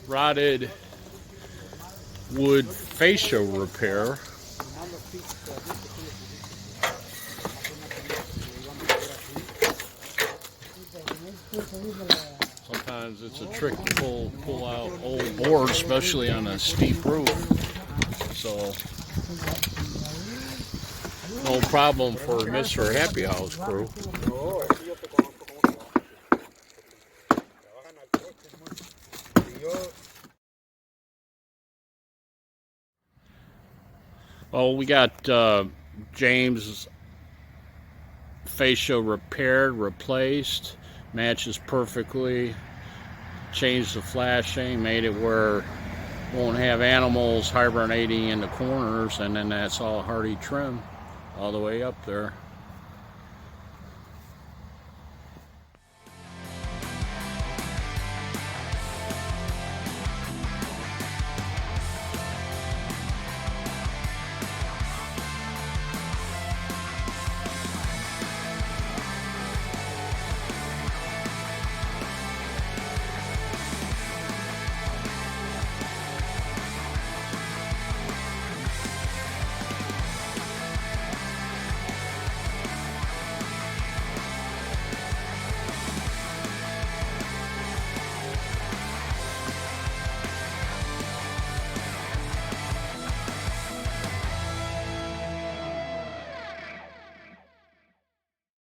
rotted wood fascia repair. Sometimes it's a trick to pull out old boards, especially on a steep roof. So no problem for Mr. Happy House crew. Well, we got James' fascia repaired, replaced, matches perfectly, changed the flashing, made it where won't have animals hibernating in the corners, and then that's all Hardie Trim all the way up there.